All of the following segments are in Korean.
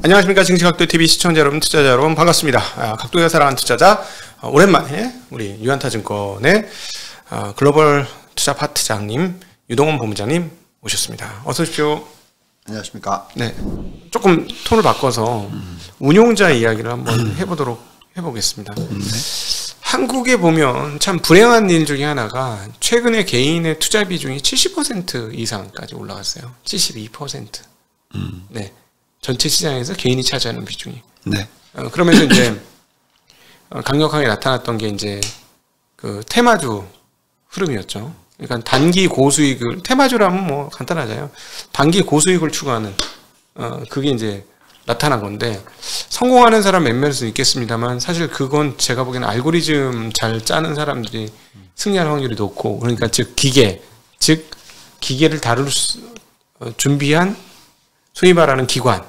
안녕하십니까. 증시각도TV 시청자 여러분, 투자자 여러분 반갑습니다. 각도가 사랑하는 투자자, 오랜만에 우리 유한타증권의 글로벌 투자 파트장님 유동원 본부장님 오셨습니다. 어서 오십시오. 안녕하십니까. 네, 조금 톤을 바꿔서 운용자 이야기를 한번 해보겠습니다. 한국에 보면 참 불행한 일 중에 하나가 최근에 개인의 투자 비중이 70% 이상까지 올라갔어요. 72%. 네. 전체 시장에서 개인이 차지하는 비중이. 네. 그러면서 이제 강력하게 나타났던 게 이제 그 테마주 흐름이었죠. 그러니까 단기 고수익을, 테마주라면 뭐 간단하잖아요. 단기 고수익을 추구하는 그게 이제 나타난 건데, 성공하는 사람 몇몇은 있겠습니다만 사실 그건 제가 보기에는 알고리즘 잘 짜는 사람들이 승리할 확률이 높고, 그러니까 즉 기계를 준비한 소위 말하는 기관,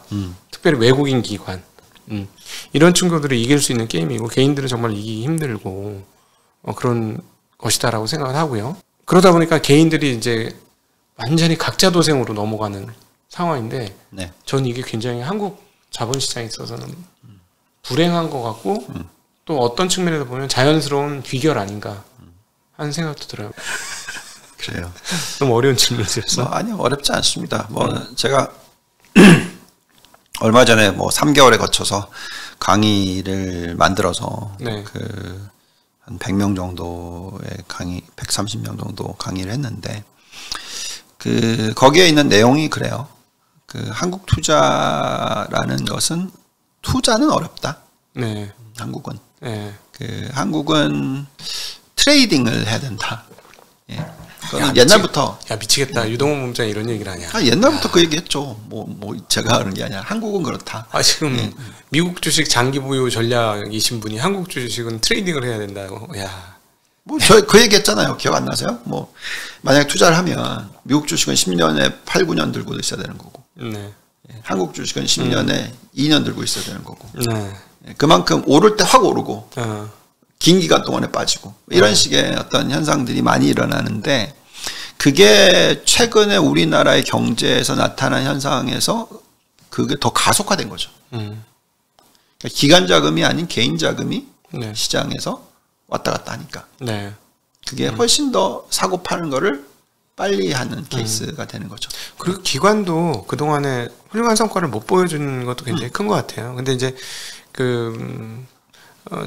특별히 외국인 기관, 이런 친구들을 이길 수 있는 게임이고, 개인들은 정말 이기기 힘들고 그런 것이다라고 생각을 하고요. 그러다 보니까 개인들이 이제 완전히 각자 도생으로 넘어가는 상황인데, 네. 저는 이게 굉장히 한국 자본시장에 있어서는 불행한 것 같고, 또 어떤 측면에서 보면 자연스러운 귀결 아닌가 하는 생각도 들어요. 그래요. 너무 어려운 질문이었어. 아니요, 어렵지 않습니다. 제가 얼마 전에 3개월에 거쳐서 강의를 만들어서 네. 한 100명 정도의 강의, 130명 정도 강의를 했는데, 거기에 있는 내용이 그래요. 한국 투자라는 것은, 투자는 어렵다. 네. 한국은. 네. 한국은 트레이딩을 해야 된다. 예. 옛날부터. 미치겠다. 유동원 본부장 이런 얘기를 하냐. 옛날부터 그 얘기 했죠. 제가 하는 게 아니라 한국은 그렇다. 지금 예. 미국 주식 장기 보유 전략이신 분이 한국 주식은 트레이딩을 해야 된다고. 야. 저 그 얘기 했잖아요. 기억 안 나세요? 만약에 투자를 하면 미국 주식은 10년에 8, 9년 들고 있어야 되는 거고. 네. 예. 한국 주식은 10년에 2년 들고 있어야 되는 거고. 네. 예. 그만큼 오를 때 확 오르고 긴 기간 동안에 빠지고, 이런 식의 어떤 현상들이 많이 일어나는데, 그게 최근에 우리나라의 경제에서 나타난 현상에서 그게 더 가속화된 거죠. 그러니까 기관 자금이 아닌 개인 자금이 네. 시장에서 왔다 갔다 하니까. 네. 그게 훨씬 더 사고 파는 거를 빨리 하는 케이스가 되는 거죠. 그리고 기관도 그동안에 훌륭한 성과를 못 보여준 것도 굉장히 큰 것 같아요. 근데 이제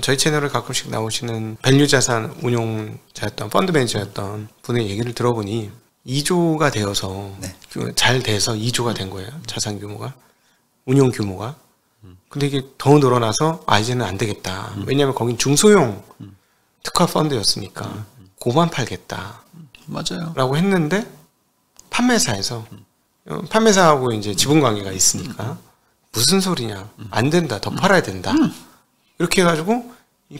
저희 채널에 가끔씩 나오시는 밸류 자산 운용자였던, 펀드 매니저였던 분의 얘기를 들어보니 2조가 되어서, 네. 잘 돼서 2조가 된 거예요. 자산 규모가. 운용 규모가. 근데 이게 더 늘어나서, 이제는 안 되겠다. 왜냐하면 거긴 중소형 특화 펀드였으니까 고만 팔겠다. 맞아요. 라고 했는데, 판매사에서, 판매사하고 이제 지분 관계가 있으니까, 무슨 소리냐. 안 된다. 더 팔아야 된다. 이렇게 해가지고 이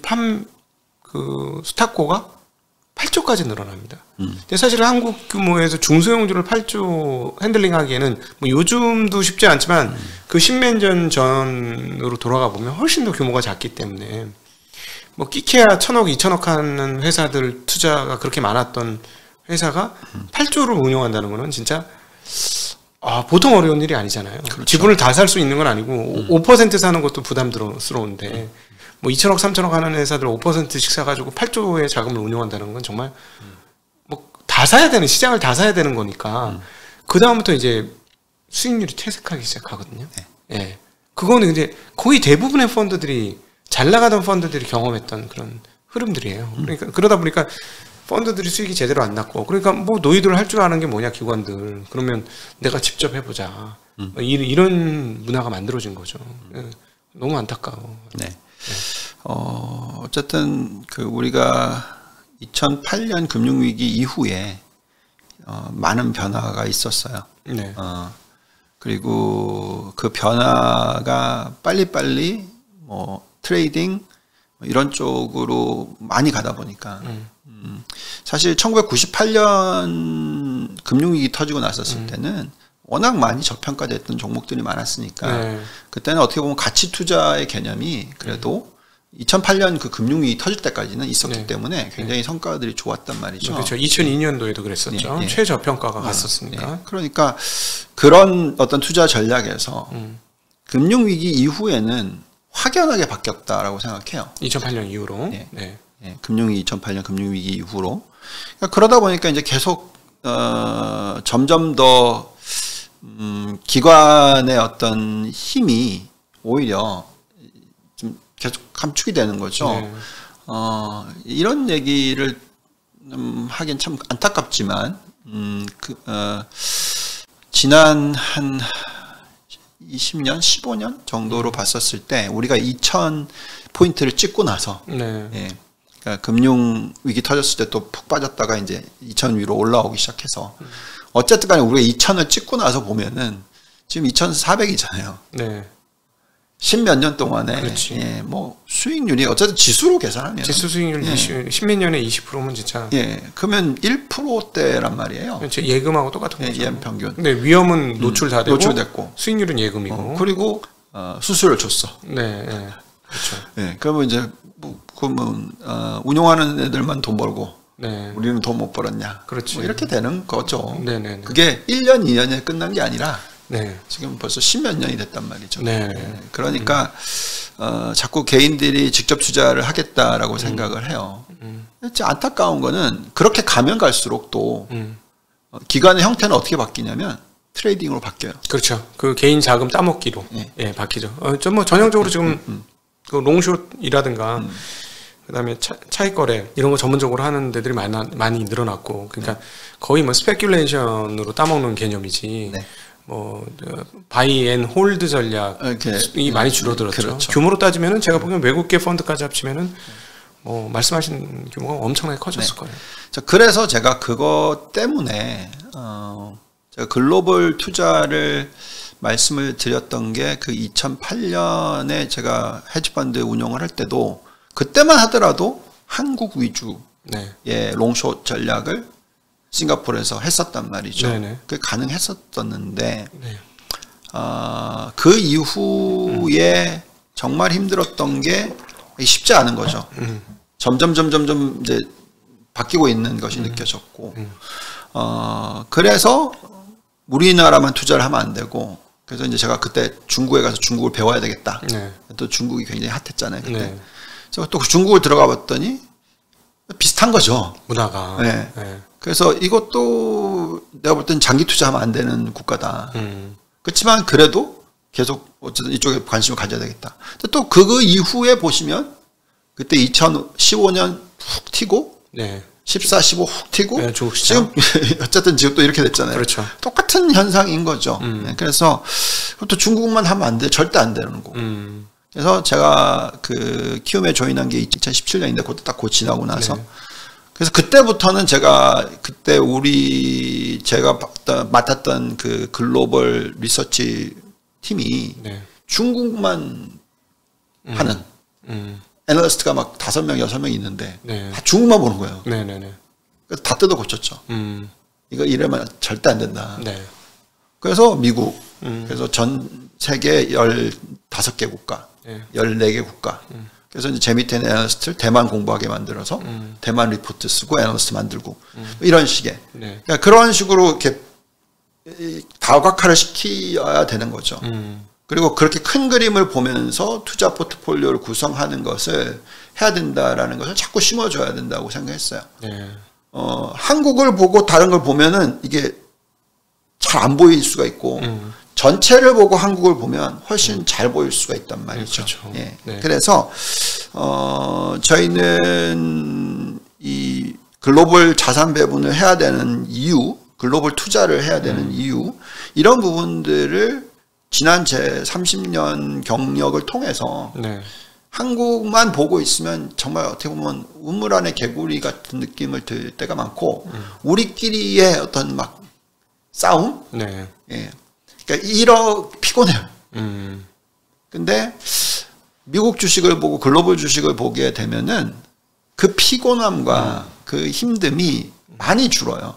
스탁고가 8조까지 늘어납니다. 근데 사실 한국 규모에서 중소형주를 8조 핸들링하기에는 요즘도 쉽지 않지만 그 10몇 년 전으로 돌아가 보면 훨씬 더 규모가 작기 때문에 끼케야 1,000억, 2,000억 하는 회사들 투자가 그렇게 많았던 회사가 8조를 운용한다는 거는 진짜 보통 어려운 일이 아니잖아요. 그렇죠. 지분을 다 살 수 있는 건 아니고 5% 사는 것도 부담스러운데 2천억, 3천억 하는 회사들 5%씩 사가지고 8조의 자금을 운용한다는 건 정말 다 사야 되는, 시장을 다 사야 되는 거니까 그 다음부터 이제 수익률이 퇴색하기 시작하거든요. 네. 예. 그거는 근데 거의 대부분의 펀드들이, 잘 나가던 펀드들이 경험했던 그런 흐름들이에요. 그러니까 그러다 보니까 펀드들이 수익이 제대로 안 났고, 그러니까 너희들 할 줄 아는 게 뭐냐, 기관들. 그러면 내가 직접 해보자. 이런 문화가 만들어진 거죠. 너무 안타까워. 네. 어쨌든 우리가 2008년 금융위기 이후에 많은 변화가 있었어요. 네. 그리고 그 변화가 빨리빨리 트레이딩 이런 쪽으로 많이 가다 보니까 사실 1998년 금융위기 터지고 났었을 때는 워낙 많이 저평가됐던 종목들이 많았으니까 네. 그때는 어떻게 보면 가치 투자의 개념이 그래도 2008년 그 금융위기 터질 때까지는 있었기 네. 때문에 굉장히 성과들이 좋았단 말이죠. 그렇죠. 2002년도에도 그랬었죠. 네. 최저평가가 갔었으니까. 네. 그러니까 그런 어떤 투자 전략에서 금융위기 이후에는 확연하게 바뀌었다라고 생각해요. 2008년 이후로. 예. 네. 예, 2008년 금융위기 이후로. 그러다 보니까 이제 계속 점점 더 기관의 어떤 힘이 오히려 좀 계속 감축이 되는 거죠. 네. 이런 얘기를 하긴 참 안타깝지만 지난 한 20년, 15년 정도로 봤었을 때 우리가 2000포인트를 찍고 나서 네. 예, 그러니까 금융 위기 터졌을 때 또 푹 빠졌다가 이제 2000 위로 올라오기 시작해서 어쨌든 간에 우리가 2000을 찍고 나서 보면은 지금 2400이잖아요. 네. 10몇 년 동안에 예, 뭐 수익률이 어쨌든 지수로 계산하면 지수 수익률 10몇 년에 20%면 진짜 그러면 1%대란 말이에요. 예금하고 똑같은 거죠. 예, 평균. 근데 위험은 노출되고 노출됐고 수익률은 예금이고 그리고 수수료를 줬어. 네. 그렇죠. 예, 그러면 이제 그러면 운용하는 애들만 돈 벌고 네. 우리는 돈 못 벌었냐. 그렇지. 뭐 이렇게 되는 거죠. 네네. 그게 1년, 2년에 끝난 게 아니라 네. 지금 벌써 10몇 년이 됐단 말이죠. 네. 그러니까 자꾸 개인들이 직접 투자를 하겠다라고 생각을 해요. 안타까운 거는 그렇게 가면 갈수록 또 기관의 형태는 어떻게 바뀌냐면 트레이딩으로 바뀌어요. 그렇죠. 그 개인 자금 따먹기로 바뀌죠. 좀 뭐 전형적으로 지금 그 롱숏이라든가 그다음에 차익 거래 이런 거 전문적으로 하는 데들이 많이 늘어났고, 그러니까 거의 뭐 스페큘레이션으로 따먹는 개념이지. 네. 뭐 바이 앤 홀드 전략이 많이 줄어들었죠. 그렇죠. 규모로 따지면은 제가 보기엔 외국계 펀드까지 합치면은 뭐 말씀하신 규모가 엄청나게 커졌을 거예요. 자, 그래서 제가 그것 때문에 제가 글로벌 투자를 말씀을 드렸던 게 그 2008년에 제가 헤지펀드 운영을 할 때도 그때만 하더라도 한국 위주의 롱숏 전략을 싱가포르에서 했었단 말이죠. 네네. 그게 가능했었었는데 네. 그 이후에 정말 힘들었던 게 쉽지 않은 거죠. 점점 이제 바뀌고 있는 것이 느껴졌고, 그래서 우리나라만 투자를 하면 안 되고, 그래서 이제 제가 그때 중국에 가서 중국을 배워야 되겠다. 네. 또 중국이 굉장히 핫했잖아요. 그때. 네. 그래서 또 중국을 들어가 봤더니 비슷한 거죠. 문화가. 네. 네. 그래서 이것도 내가 볼 땐 장기 투자하면 안 되는 국가다. 그렇지만 그래도 계속 어쨌든 이쪽에 관심을 가져야 되겠다. 또 그 이후에 보시면 그때 2015년 훅 튀고, 14, 15 훅 튀고, 지금 어쨌든 지금 또 이렇게 됐잖아요. 그렇죠. 똑같은 현상인 거죠. 그래서 또 중국만 하면 안 돼, 절대 안 되는 거고. 그래서 제가 그 키움에 조인한 게 2017년인데 그것도 딱 지나고 나서. 그래서 그때부터는 제가 그때 제가 맡았던 그 글로벌 리서치 팀이 중국만 하는 애널리스트가 막 5명, 6명 있는데 다 중국만 보는 거예요. 그래서 다 뜯어 고쳤죠. 이거 이러면 절대 안 된다. 그래서 미국, 그래서 전 세계 15개 국가, 14개 국가. 그래서 이제 제 밑에 애널리스트를 대만 공부하게 만들어서 대만 리포트 쓰고 애널리스트 만들고 이런 식의. 그러니까 그런 식으로 이렇게 다각화를 시켜야 되는 거죠. 그리고 그렇게 큰 그림을 보면서 투자 포트폴리오를 구성하는 것을 해야 된다라는 것을 자꾸 심어줘야 된다고 생각했어요. 한국을 보고 다른 걸 보면은 이게 잘 안 보일 수가 있고 전체를 보고 한국을 보면 훨씬 잘 보일 수가 있단 말이죠. 그렇죠. 그래서 저희는 이 글로벌 자산 배분을 해야 되는 이유, 글로벌 투자를 해야 되는 이유, 이런 부분들을 지난 제 30년 경력을 통해서 한국만 보고 있으면 정말 어떻게 보면 우물 안에 개구리 같은 느낌을 들 때가 많고 우리끼리의 어떤 막 싸움, 그러니까 피곤해요. 근데 미국 주식을 보고 글로벌 주식을 보게 되면은 그 피곤함과 그 힘듦이 많이 줄어요.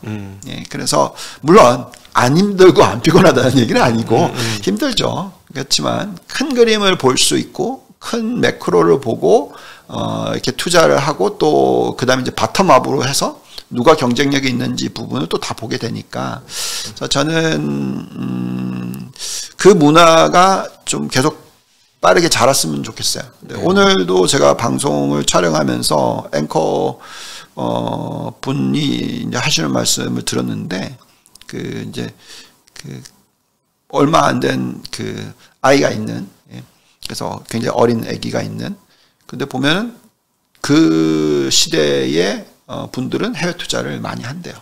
그래서 물론 안 힘들고 안 피곤하다는 얘기는 아니고 힘들죠. 그렇지만 큰 그림을 볼 수 있고 큰 매크로를 보고 이렇게 투자를 하고 또 그다음에 이제 바텀업으로 해서 누가 경쟁력이 있는지 부분을 또 다 보게 되니까. 그래서 저는 그 문화가 좀 계속 빠르게 자랐으면 좋겠어요. 네. 오늘도 제가 방송을 촬영하면서 앵커 분이 이제 하시는 말씀을 들었는데 이제 얼마 안 된 아이가 있는, 그래서 굉장히 어린 아기가 있는, 근데 보면은 그 시대의 분들은 해외 투자를 많이 한대요.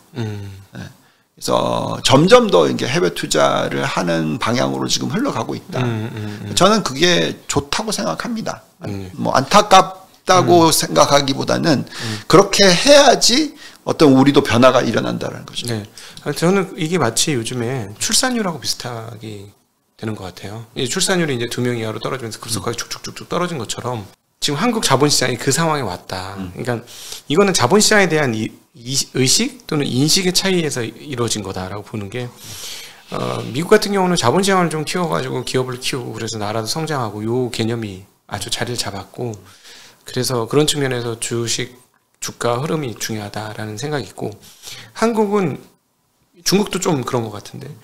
그래서 점점 더 이게 해외 투자를 하는 방향으로 지금 흘러가고 있다. 저는 그게 좋다고 생각합니다. 뭐 안타깝다고 생각하기보다는 그렇게 해야지 어떤 우리도 변화가 일어난다는 거죠. 네. 저는 이게 마치 요즘에 출산율하고 비슷하게 되는 것 같아요. 이 출산율이 이제 2명 이하로 떨어지면서 급속하게 쭉쭉쭉쭉 떨어진 것처럼 지금 한국 자본시장이 그 상황에 왔다. 그러니까 이거는 자본시장에 대한 의식 또는 인식의 차이에서 이루어진 거다라고 보는 게, 미국 같은 경우는 자본시장을 좀 키워가지고 기업을 키우고 그래서 나라도 성장하고 요 개념이 아주 자리를 잡았고, 그래서 그런 측면에서 주가 흐름이 중요하다라는 생각이 있고, 한국은 중국도 좀 그런 것 같은데,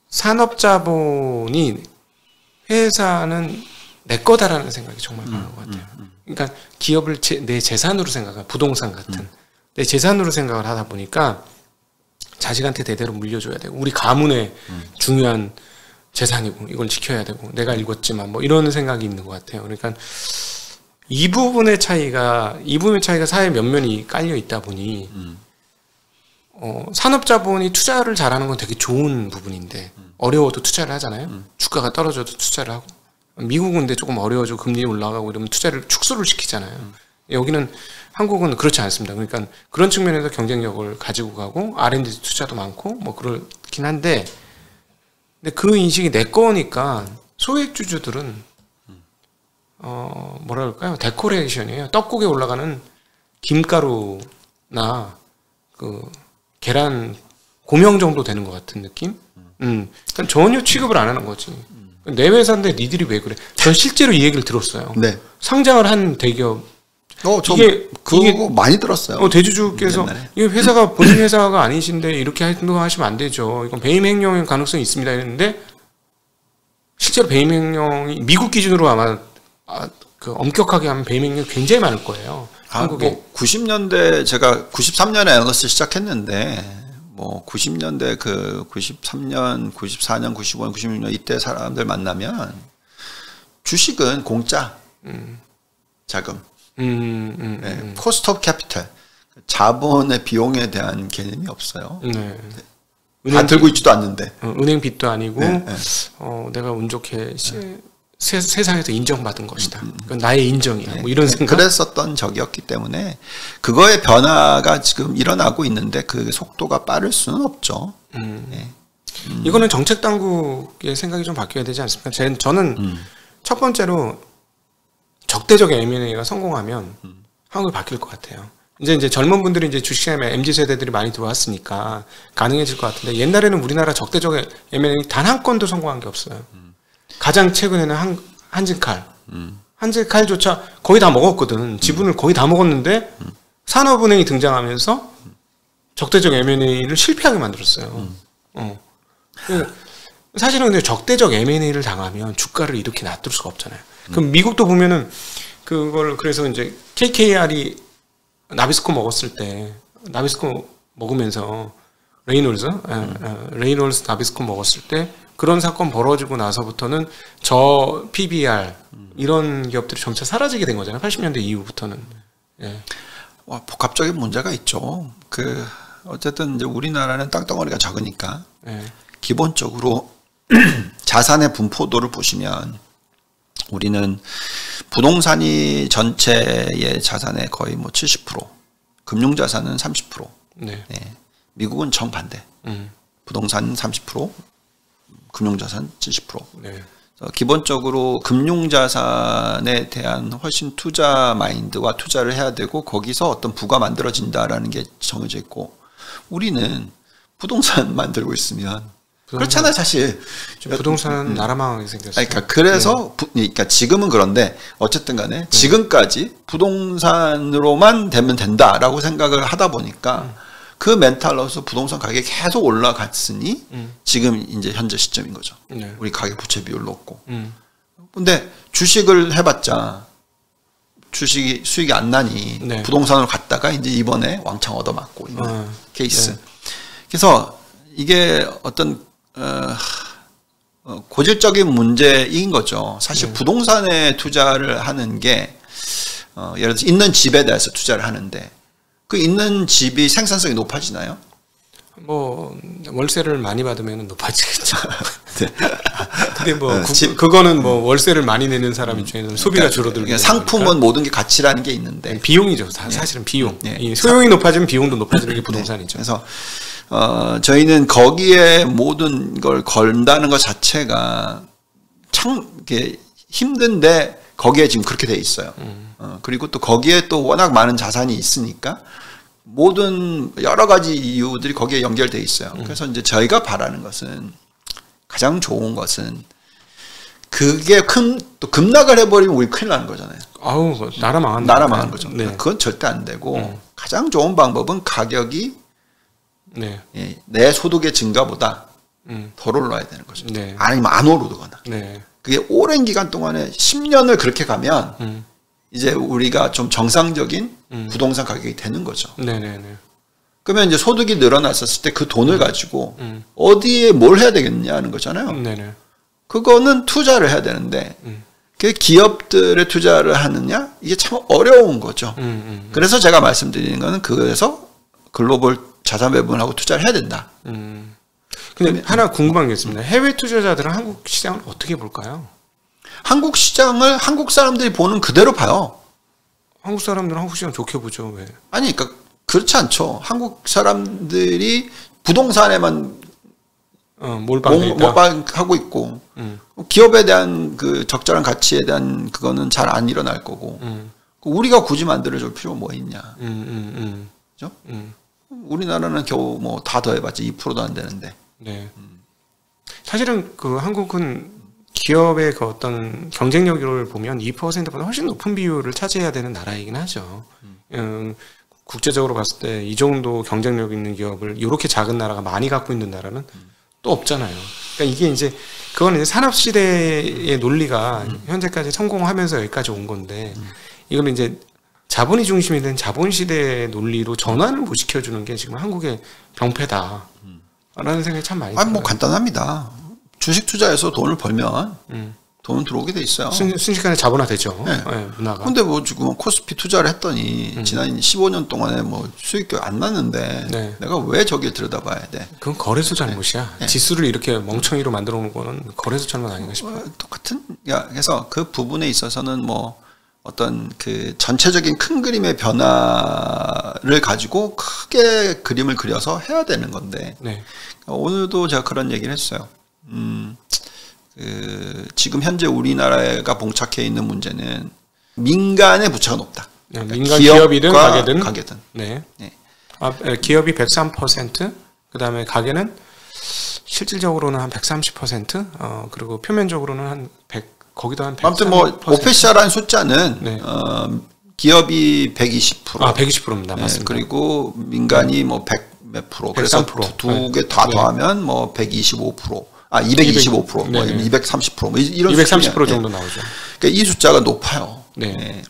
산업자본이 회사는 내 거다라는 생각이 정말 강한 것 같아요. 그러니까 기업을 내 재산으로 생각하고, 부동산 같은 내 재산으로 생각을 하다 보니까 자식한테 대대로 물려줘야 되고, 우리 가문의 중요한 재산이고 이걸 지켜야 되고, 내가 읽었지만 뭐 이런 생각이 있는 것 같아요. 그러니까 이 부분의 차이가 사회 면면이 깔려 있다 보니 산업자본이 투자를 잘하는 건 되게 좋은 부분인데, 어려워도 투자를 하잖아요. 주가가 떨어져도 투자를 하고, 미국은 근데 조금 어려워지고 금리 올라가고 이러면 투자를 축소를 시키잖아요. 여기는 한국은 그렇지 않습니다. 그러니까 그런 측면에서 경쟁력을 가지고 가고 R&D 투자도 많고 뭐 그렇긴 한데, 근데 그 인식이 내 거니까 소액주주들은 뭐라 그럴까요? 데코레이션이에요. 떡국에 올라가는 김가루나 계란 고명 정도 되는 것 같은 느낌? 그러니까 전혀 취급을 안 하는 거지. 내 회사인데 니들이 왜 그래? 전 실제로 이 얘기를 들었어요. 네. 상장을 한 대기업. 이게 많이 들었어요. 대주주께서 이 회사가 본인 회사가 아니신데 이렇게 행동하시면 안 되죠. 이건 배임 횡령의 가능성이 있습니다. 했는데 실제로 배임 횡령이 미국 기준으로 아마 엄격하게 하면 배임 횡령이 굉장히 많을 거예요. 한국에. 뭐 90년대 제가 93년에 애널리스트 시작했는데, 뭐 90년대 93년, 94년, 95년, 96년 이때 사람들 만나면 주식은 공짜 자금, 코스트 오브 캐피탈, 자본의 비용에 대한 개념이 없어요. 네. 다 들고 있지도 않는데. 은행 빚도 아니고 내가 운 좋게 세상에서 인정받은 것이다. 나의 인정이야. 뭐 이런 생각. 그랬었던 적이었기 때문에 그거의 변화가 지금 일어나고 있는데 그 속도가 빠를 수는 없죠. 이거는 정책 당국의 생각이 좀 바뀌어야 되지 않습니까? 저는 첫 번째로 적대적 M&A가 성공하면 한국이 바뀔 것 같아요. 이제 젊은 분들이 이제 주식시장에 MZ 세대들이 많이 들어왔으니까 가능해질 것 같은데, 옛날에는 우리나라 적대적 M&A 단 한 건도 성공한 게 없어요. 가장 최근에는 한진칼조차 거의 다 먹었거든. 지분을 거의 다 먹었는데 산업은행이 등장하면서 적대적 M&A를 실패하게 만들었어요. 사실은 근데 적대적 M&A를 당하면 주가를 이렇게 놔둘 수가 없잖아요. 그럼 미국도 보면은 그걸, 그래서 이제 KKR이 나비스코 먹었을 때, 나비스코 먹으면서 레이놀즈 나비스코 먹었을 때 그런 사건 벌어지고 나서부터는 저 PBR 이런 기업들이 점차 사라지게 된 거잖아요. 80년대 이후부터는. 복합적인 문제가 있죠. 어쨌든 이제 우리나라는 땅덩어리가 적으니까 기본적으로 자산의 분포도를 보시면 우리는 부동산이 전체의 자산의 거의 뭐 70%, 금융자산은 30%. 네. 미국은 정반대. 부동산 30%, 금융자산 70%. 네. 기본적으로 금융자산에 대한 훨씬 투자 마인드와 투자를 해야 되고, 거기서 어떤 부가 만들어진다라는 게 정해져 있고, 우리는 부동산 만들고 있으면 그렇잖아요, 사실. 부동산은 나라망하게 생겼어요. 그러니까 지금은 그런데 어쨌든 간에 지금까지 부동산으로만 되면 된다라고 생각을 하다 보니까 그 멘탈로서 부동산 가격이 계속 올라갔으니 지금 이제 현재 시점인 거죠. 네. 우리 가계 부채 비율 높고. 근데 주식을 해봤자 주식이 수익이 안 나니 네. 부동산으로 갔다가 이제 이번에 왕창 얻어맞고 있는 케이스. 네. 그래서 이게 어떤 고질적인 문제인 거죠. 사실 부동산에 투자를 하는 게 예를 들어서 있는 집에 대해서 투자를 하는데 그 있는 집이 생산성이 높아지나요? 뭐 월세를 많이 받으면 높아지겠죠. 네. 근데 뭐 그거는 뭐 월세를 많이 내는 사람 입장에서는 소비가 줄어들고 상품은 모든 게 가치라는 게 있는데 비용이죠. 사실은 비용. 이 소용이 높아지면 비용도 높아지는 게 부동산이죠. 그래서 저희는 거기에 모든 걸 걸다는 것 자체가 참 이게 힘든데 거기에 지금 그렇게 돼 있어요. 그리고 또 거기에 또 워낙 많은 자산이 있으니까 모든 여러 가지 이유들이 거기에 연결돼 있어요. 그래서 이제 저희가 바라는 것은 가장 좋은 것은 그게 또 급락을 해버리면 우리 큰일 나는 거잖아요. 아우 나라 망한 나라 망한 거죠. 네. 그건 절대 안 되고 가장 좋은 방법은 가격이 네. 내 소득의 증가보다 덜 올라야 되는 거죠. 네. 아니면 안 오르거나. 네. 그게 오랜 기간 동안에 10년을 그렇게 가면 이제 우리가 좀 정상적인 부동산 가격이 되는 거죠. 네네네. 그러면 이제 소득이 늘어났었을 때 그 돈을 가지고 어디에 뭘 해야 되겠냐는 거잖아요. 네네. 그거는 투자를 해야 되는데 그 기업들에 투자를 하느냐 이게 참 어려운 거죠. 그래서 제가 말씀드리는 거는 그래서 글로벌 자산 배분하고 투자를 해야 된다. 근데 하나 궁금한 게 있습니다. 해외 투자자들은 한국 시장을 어떻게 볼까요? 한국 시장을 한국 사람들이 보는 그대로 봐요. 한국 사람들은 한국 시장 좋게 보죠. 왜? 아니, 그러니까 그렇지 않죠. 한국 사람들이 부동산에만 몰빵하고 있고 기업에 대한 그 적절한 가치에 대한 그거는 잘 안 일어날 거고 우리가 굳이 만들어줄 필요가 뭐 있냐. 그죠? 우리나라는 겨우 뭐 다 더해봤자 2%도 안 되는데. 네. 사실은 그 한국은 기업의 그 어떤 경쟁력을 보면 2%보다 훨씬 높은 비율을 차지해야 되는 나라이긴 하죠. 국제적으로 봤을 때 이 정도 경쟁력 있는 기업을 이렇게 작은 나라가 많이 갖고 있는 나라는 또 없잖아요. 그러니까 이게 이제 그건 이제 산업 시대의 논리가 현재까지 성공하면서 여기까지 온 건데 이거는 이제 자본이 중심이 된 자본 시대의 논리로 전환을 못 시켜주는 게 지금 한국의 병폐다라는 생각이 참 많이 들어요. 아니 뭐 간단합니다. 주식 투자해서 돈을 벌면 돈은 들어오게 돼 있어요. 순식간에 자본화되죠. 네. 네, 문화가. 근데 뭐 지금 코스피 투자를 했더니 지난 15년 동안에 뭐 수익이 안 났는데 네. 내가 왜 저길 들여다봐야 돼? 그건 거래소 잘못이야. 네. 지수를 이렇게 멍청이로 만들어 놓은 거는 거래소 잘못 아닌가 싶어요. 똑같은. 그래서 그 부분에 있어서는 뭐 어떤 그 전체적인 큰 그림의 변화를 가지고 크게 그림을 그려서 해야 되는 건데 네. 오늘도 제가 그런 얘기를 했어요. 지금 현재 우리나라가 봉착해 있는 문제는 민간의 부채가 높다. 네, 민간 기업이든 가게든. 네. 네. 기업이 103%, 그다음에 가게는 실질적으로는 한 130%, 그리고 표면적으로는 한 100, 거기도 한 100%. 아무튼 뭐 오피셜한 숫자는 네. 기업이 120%. 120%입니다. 네, 맞습니다. 그리고 민간이 뭐 100 몇 프로. 그래서 103%. 두 개 다 더하면 뭐 125%. 225%, 뭐 230%, 뭐 이런 230% 정도 나오죠. 그러니까 이 숫자가 높아요. 네. 네.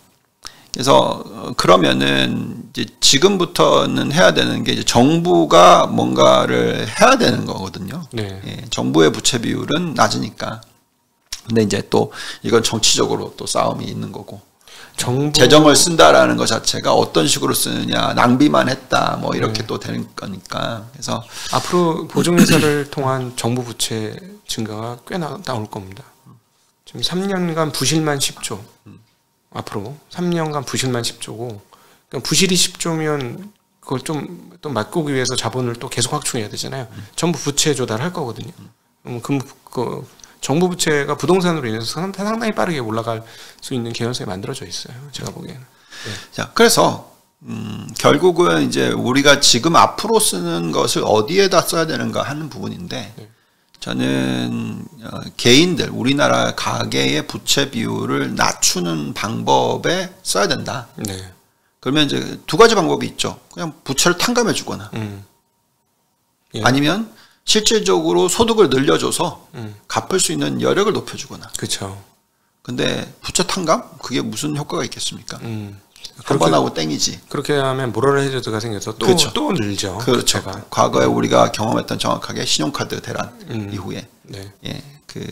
그래서 그러면은 이제 지금부터는 해야 되는 게 이제 정부가 뭔가를 해야 되는 거거든요. 네. 예, 정부의 부채 비율은 낮으니까. 근데 이제 또 이건 정치적으로 또 싸움이 있는 거고. 재정을 쓴다라는 것 자체가 어떤 식으로 쓰느냐, 낭비만 했다, 뭐 이렇게 또 되는 거니까. 그래서 앞으로 보증회사를 통한 정부 부채 증가가 꽤 나올 겁니다. 지금 3년간 부실만 10조. 앞으로 3년간 부실만 10조고, 그러니까 부실이 10조면 그걸 좀 또 맞고기 위해서 자본을 또 계속 확충해야 되잖아요. 전부 부채 조달할 거거든요. 정부 부채가 부동산으로 인해서 상당히 빠르게 올라갈 수 있는 개연성이 만들어져 있어요. 제가 보기에는. 네. 자, 그래서 결국은 이제 우리가 지금 앞으로 쓰는 것을 어디에다 써야 되는가 하는 부분인데, 네. 저는 개인들, 우리나라 가계의 부채 비율을 낮추는 방법에 써야 된다. 네. 그러면 이제 두 가지 방법이 있죠. 그냥 부채를 탕감해 주거나 예. 아니면 실질적으로 소득을 늘려줘서 갚을 수 있는 여력을 높여주거나. 그렇죠. 근데 부채 탕감? 그게 무슨 효과가 있겠습니까? 한 그렇게- 번 하고 땡이지. 그렇게 하면 모럴 해저드가 생겨서 또, 그렇죠. 또 늘죠. 그렇죠. 부채가. 과거에 우리가 경험했던 정확하게 신용카드 대란 이후에 네. 예, 그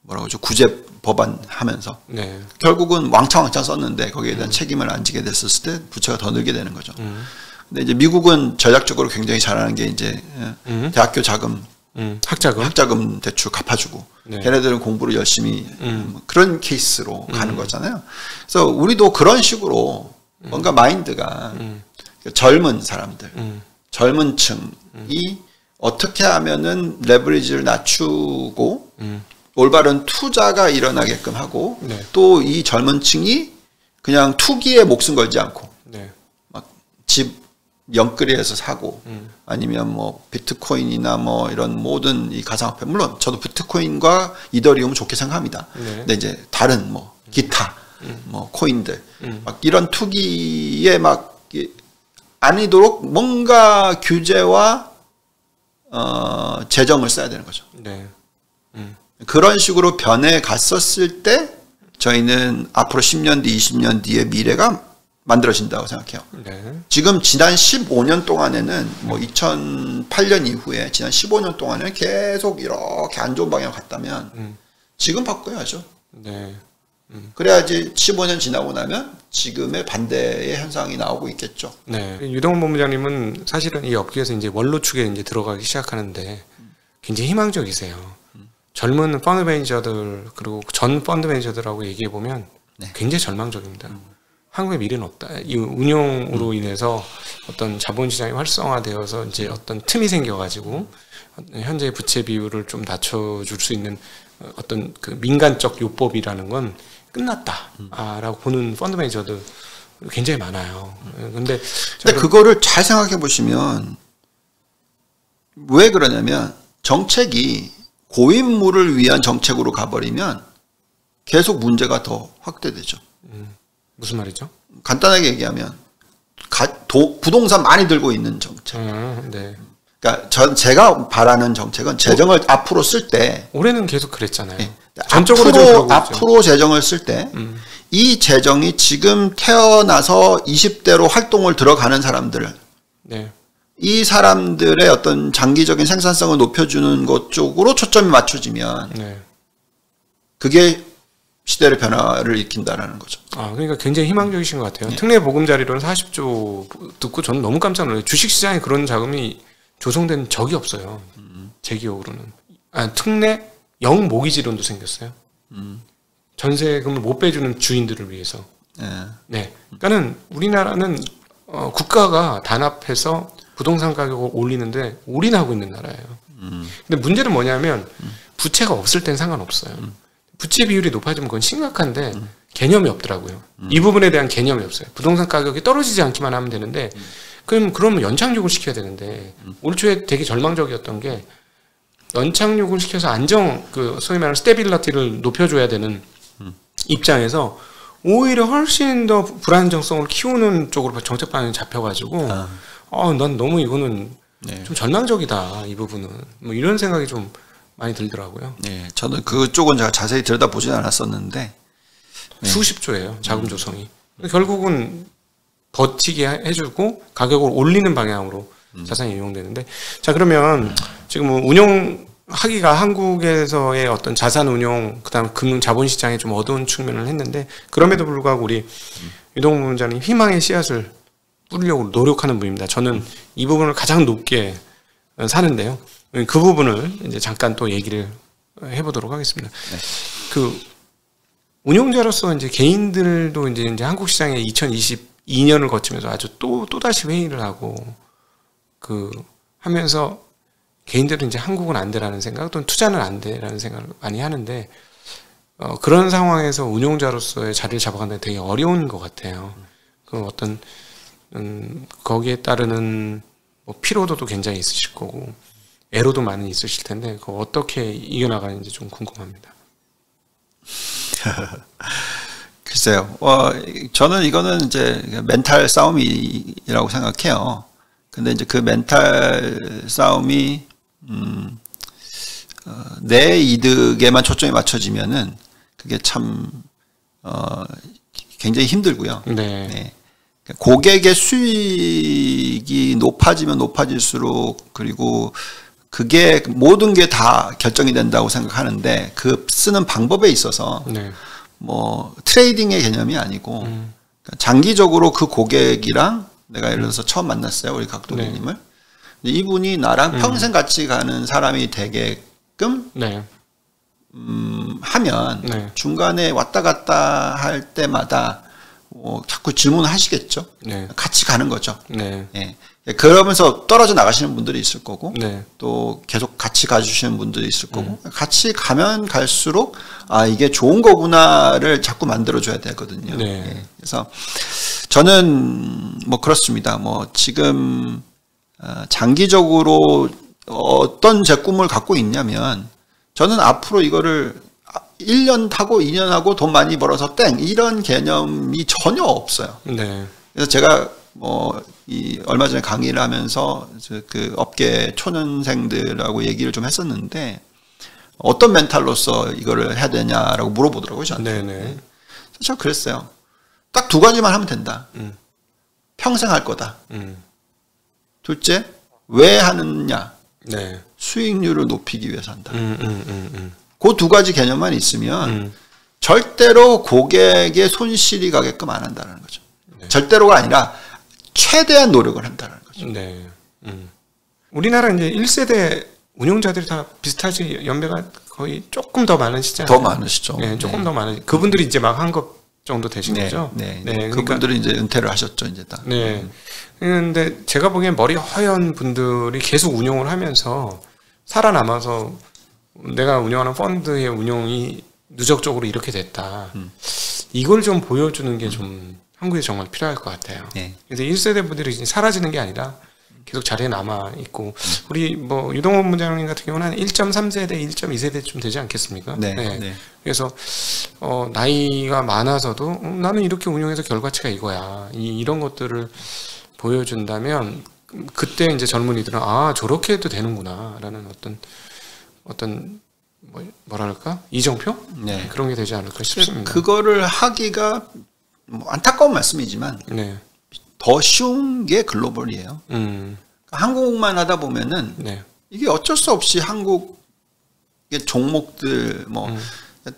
뭐라고 하죠? 구제 법안 하면서 네. 결국은 왕창 썼는데 거기에 대한 책임을 안 지게 됐었을 때 부채가 더 늘게 되는 거죠. 근데 이제 미국은 전략적으로 굉장히 잘하는 게 이제 대학교 자금, 학자금 대출 갚아주고 네. 걔네들은 공부를 열심히 그런 케이스로 가는 거잖아요. 그래서 우리도 그런 식으로 뭔가 마인드가 젊은 사람들, 젊은 층이 어떻게 하면은 레버리지를 낮추고 올바른 투자가 일어나게끔 하고 네. 또 이 젊은 층이 그냥 투기에 목숨 걸지 않고 네. 막 집 영끌이해서 사고 아니면 뭐 비트코인이나 뭐 이런 모든 이 가상화폐 물론 저도 비트코인과 이더리움 좋게 생각합니다. 네. 근데 이제 다른 뭐 기타 뭐 코인들 막 이런 투기에 막 아니도록 뭔가 규제와 재정을 써야 되는 거죠. 네. 그런 식으로 변해 갔었을 때 저희는 앞으로 10년 뒤, 20년 뒤의 미래가 만들어진다고 생각해요. 네. 지금 지난 15년 동안에는 뭐 2008년 이후에 지난 15년 동안에는 계속 이렇게 안 좋은 방향 갔다면 지금 바꿔야죠. 네. 그래야지 15년 지나고 나면 지금의 반대의 현상이 나오고 있겠죠. 네. 유동훈 본부장님은 사실은 이 업계에서 이제 원로 축에 이제 들어가기 시작하는데 굉장히 희망적이세요. 젊은 펀드 매니저들 그리고 전 펀드 매니저들하고 얘기해 보면 네. 굉장히 절망적입니다. 한국의 미래는 없다. 이 운용으로 인해서 어떤 자본시장이 활성화되어서 이제 어떤 틈이 생겨가지고 현재 부채 비율을 좀 낮춰줄 수 있는 어떤 그 민간적 요법이라는 건 끝났다라고 보는 펀드 매니저들 굉장히 많아요. 근데 그거를 잘 생각해 보시면 왜 그러냐면 정책이 고인물을 위한 정책으로 가버리면 계속 문제가 더 확대되죠. 무슨 말이죠? 간단하게 얘기하면 부동산 많이 들고 있는 정책. 네. 그러니까 제가 바라는 정책은 재정을 앞으로 쓸 때 올해는 계속 그랬잖아요. 네. 전적으로 앞으로 재정을 쓸 때 이 재정이 지금 태어나서 20대로 활동을 들어가는 사람들, 네. 이 사람들의 어떤 장기적인 생산성을 높여주는 것 쪽으로 초점이 맞춰지면 네. 그게 시대의 변화를 일으킨다라는 거죠. 그러니까 굉장히 희망적이신 것 같아요. 특례 보금자리론 40조 듣고 저는 너무 깜짝 놀라요. 주식시장에 그런 자금이 조성된 적이 없어요. 제 기억으로는. 특례 영모기지론도 생겼어요. 전세금을 못 빼주는 주인들을 위해서. 네. 그러니까는 우리나라는 국가가 단합해서 부동산 가격을 올리는데 올인하고 있는 나라예요. 근데 문제는 뭐냐면 부채가 없을 땐 상관없어요. 부채 비율이 높아지면 그건 심각한데 개념이 없더라고요. 이 부분에 대한 개념이 없어요. 부동산 가격이 떨어지지 않기만 하면 되는데 그러면 연착륙을 시켜야 되는데 올 초에 되게 절망적이었던 게 연착륙을 시켜서 소위 말하는 스테빌러티를 높여줘야 되는 입장에서 오히려 훨씬 더 불안정성을 키우는 쪽으로 정책 방향이 잡혀가지고 난 너무 이거는 좀 절망적이다 이 부분은 뭐 이런 생각이 좀 많이 들더라고요. 네, 저는 그쪽은 제가 자세히 들여다보진 않았었는데 수십 조예요 자금 조성이. 결국은 버티게 해주고 가격을 올리는 방향으로 자산이 이용되는데 자 그러면 지금 운용하기가 한국에서의 어떤 자산 운용 그다음 금융 자본시장에 좀 어두운 측면을 했는데 그럼에도 불구하고 우리 유동훈 본부장님 희망의 씨앗을 뿌리려고 노력하는 분입니다. 저는 이 부분을 가장 높게 사는데요. 그 부분을 이제 잠깐 또 얘기를 해보도록 하겠습니다. 네. 그 운용자로서 이제 개인들도 이제 한국 시장에 2022년을 거치면서 아주 또 다시 회의를 하고 하면서 개인들은 이제 한국은 안 돼라는 생각 또는 투자는 안 돼라는 생각을 많이 하는데 그런 상황에서 운용자로서의 자리를 잡아가는 데 되게 어려운 것 같아요. 그 어떤 거기에 따르는 뭐 피로도도 굉장히 있으실 거고 애로도 많이 있으실 텐데 그거 어떻게 이겨나가는지 좀 궁금합니다. 글쎄요. 저는 이거는 이제 멘탈 싸움이라고 생각해요. 근데 이제 그 멘탈 싸움이 내 이득에만 초점이 맞춰지면은 그게 참 굉장히 힘들고요. 네. 네. 고객의 수익이 높아지면 높아질수록 그리고 그게 모든 게 다 결정이 된다고 생각하는데 그 쓰는 방법에 있어서 네. 뭐 트레이딩의 개념이 아니고 그러니까 장기적으로 그 고객이랑 내가 예를 들어서 처음 만났어요. 우리 각도기님을. 네. 이분이 나랑 평생 같이 가는 사람이 되게끔 네. 하면 네. 중간에 왔다 갔다 할 때마다 자꾸 질문하시겠죠. 네. 같이 가는 거죠. 네. 예. 그러면서 떨어져 나가시는 분들이 있을 거고 네. 또 계속 같이 가주시는 분들이 있을 거고 같이 가면 갈수록 아 이게 좋은 거구나를 자꾸 만들어줘야 되거든요. 네. 예. 그래서 저는 뭐 그렇습니다. 뭐 지금 장기적으로 어떤 제 꿈을 갖고 있냐면 저는 앞으로 이거를 1년 하고 2년 하고 돈 많이 벌어서 땡 이런 개념이 전혀 없어요. 네. 그래서 제가 얼마 전에 강의를 하면서 그 업계 초년생들하고 얘기를 좀 했었는데 어떤 멘탈로서 이거를 해야 되냐라고 물어보더라고요 저한테. 네네. 그래서 제가 그랬어요. 딱 두 가지만 하면 된다. 평생 할 거다. 둘째, 왜 하느냐? 네. 수익률을 높이기 위해서 한다. 그 두 가지 개념만 있으면 절대로 고객의 손실이 가게끔 안 한다는 거죠. 네. 절대로가 아니라 최대한 노력을 한다는 거죠. 네. 우리나라 이제 1세대 운용자들이 다 비슷하지 연배가 거의 조금 더 많으시잖아요. 더 많으시죠. 네, 조금 더 많으시. 그분들이 이제 막 한 것 정도 되신 거죠. 네. 그러니까, 그분들이 이제 은퇴를 하셨죠, 이제 다. 네. 근데 제가 보기엔 머리 허연 분들이 계속 운용을 하면서 살아남아서 내가 운영하는 펀드의 운용이 누적적으로 이렇게 됐다. 이걸 좀 보여주는 게 좀 한국에 정말 필요할 것 같아요. 네. 그래서 1세대 분들이 이제 사라지는 게 아니라 계속 자리에 남아 있고 우리 뭐 유동원 문장님 같은 경우는 한 1.3세대, 1.2세대쯤 되지 않겠습니까? 네. 네. 그래서 나이가 많아서도 나는 이렇게 운용해서 결과치가 이거야. 이런 것들을 보여준다면 그때 이제 젊은이들은 아 저렇게 해도 되는구나라는 어떤 뭐랄까 이정표? 네. 그런 게 되지 않을까 싶습니다. 그거를 하기가 뭐 안타까운 말씀이지만 네. 더 쉬운 게 글로벌이에요. 한국만 하다 보면은 네. 이게 어쩔 수 없이 한국의 종목들 뭐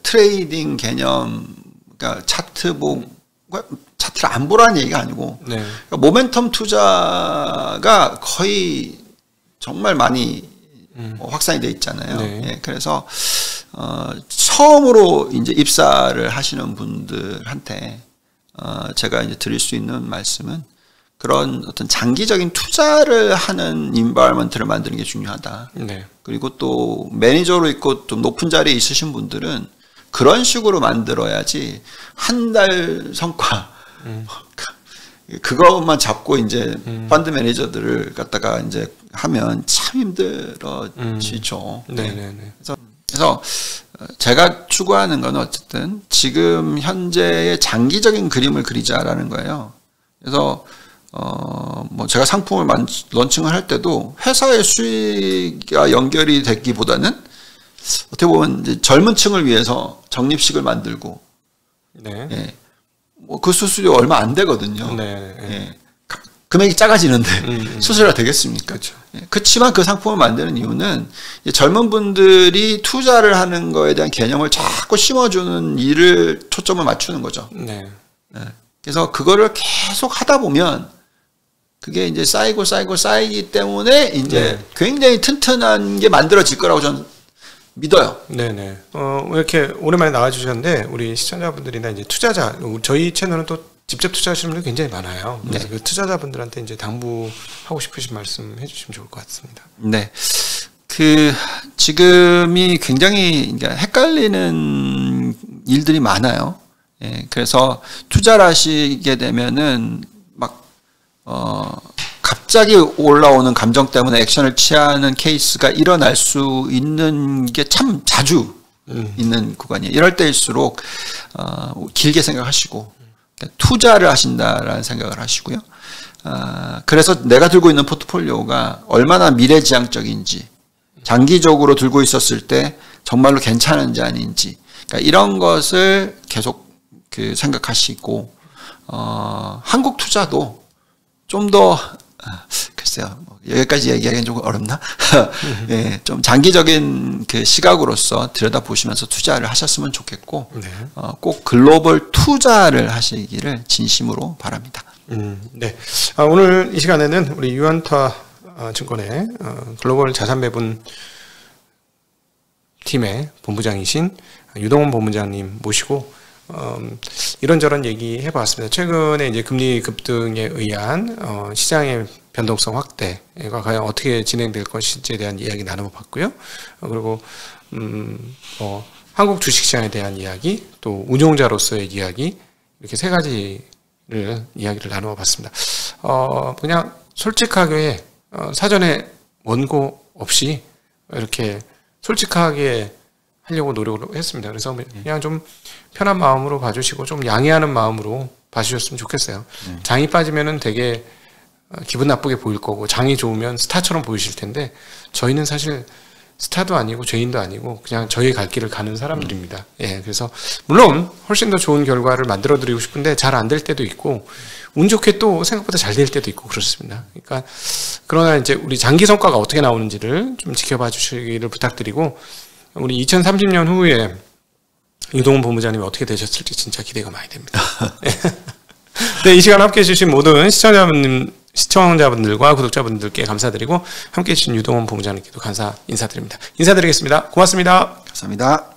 트레이딩 개념, 그러니까 차트 차트를 안 보라는 얘기가 아니고 네. 그러니까 모멘텀 투자가 거의 정말 많이 확산이 돼 있잖아요. 네. 예, 그래서 처음으로 이제 입사를 하시는 분들한테 제가 이제 드릴 수 있는 말씀은 그런 어떤 장기적인 투자를 하는 인바이먼트를 만드는 게 중요하다. 네. 그리고 또 매니저로 있고 좀 높은 자리에 있으신 분들은 그런 식으로 만들어야지 한 달 성과 그것만 잡고 이제 펀드 매니저들을 갖다가 이제 하면 참 힘들어지죠. 네네네. 그래서 제가 추구하는 건 어쨌든 지금 현재의 장기적인 그림을 그리자라는 거예요. 그래서 뭐 제가 상품을 런칭을 할 때도 회사의 수익과 연결이 됐기보다는 어떻게 보면 이제 젊은 층을 위해서 적립식을 만들고, 네. 예, 뭐 그 수수료 얼마 안 되거든요. 네. 예, 금액이 작아지는데 수수료가 되겠습니까? 그렇죠. 예, 그렇지만 그 상품을 만드는 이유는 젊은 분들이 투자를 하는 거에 대한 개념을 자꾸 심어주는 일을 초점을 맞추는 거죠. 네. 예, 그래서 그거를 계속 하다 보면 그게 이제 쌓이기 때문에 이제 네. 굉장히 튼튼한 게 만들어질 거라고 저는 믿어요. 네네. 이렇게 오랜만에 나와주셨는데 우리 시청자분들이나 이제 투자자, 저희 채널은 또 직접 투자하시는 분들 굉장히 많아요. 그래서 그 투자자분들한테 이제 당부하고 싶으신 말씀 해주시면 좋을 것 같습니다. 네. 지금이 굉장히 헷갈리는 일들이 많아요. 예, 그래서 투자를 하시게 되면은 갑자기 올라오는 감정 때문에 액션을 취하는 케이스가 일어날 수 있는 게 참 자주 있는 구간이에요. 이럴 때일수록 길게 생각하시고 투자를 하신다라는 생각을 하시고요. 그래서 내가 들고 있는 포트폴리오가 얼마나 미래지향적인지, 장기적으로 들고 있었을 때 정말로 괜찮은지 아닌지, 그러니까 이런 것을 계속 생각하시고, 한국 투자도 좀 더, 글쎄요, 여기까지 얘기하기는 조금 어렵나? 예, 좀 장기적인 시각으로서 들여다보시면서 투자를 하셨으면 좋겠고, 네. 꼭 글로벌 투자를 하시기를 진심으로 바랍니다. 네. 오늘 이 시간에는 우리 유안타 증권의 글로벌 자산 배분 팀의 본부장이신 유동원 본부장님 모시고 이런저런 얘기 해봤습니다. 최근에 이제 금리 급등에 의한 시장의 변동성 확대가 과연 어떻게 진행될 것인지에 대한 이야기 나눠봤고요. 그리고 한국 주식시장에 대한 이야기, 또 운용자로서의 이야기, 이렇게 세 가지를 이야기를 나눠봤습니다. 그냥 솔직하게 사전에 원고 없이 이렇게 솔직하게 하려고 노력을 했습니다. 그래서 그냥 좀 편한 마음으로 봐주시고 좀 양해하는 마음으로 봐주셨으면 좋겠어요. 장이 빠지면은 되게 기분 나쁘게 보일 거고, 장이 좋으면 스타처럼 보이실 텐데, 저희는 사실 스타도 아니고 죄인도 아니고 그냥 저희의 갈 길을 가는 사람들입니다. 예, 그래서 물론 훨씬 더 좋은 결과를 만들어 드리고 싶은데 잘 안 될 때도 있고, 운 좋게 또 생각보다 잘 될 때도 있고 그렇습니다. 그러니까 그러나 이제 우리 장기 성과가 어떻게 나오는지를 좀 지켜봐 주시기를 부탁드리고, 우리 2030년 후에 유동훈 본부장님이 어떻게 되셨을지 진짜 기대가 많이 됩니다. 네, 이 시간 함께 해주신 모든 시청자분들과 구독자분들께 감사드리고, 함께 해주신 유동훈 본부장님께도 인사드립니다. 인사드리겠습니다. 고맙습니다. 감사합니다.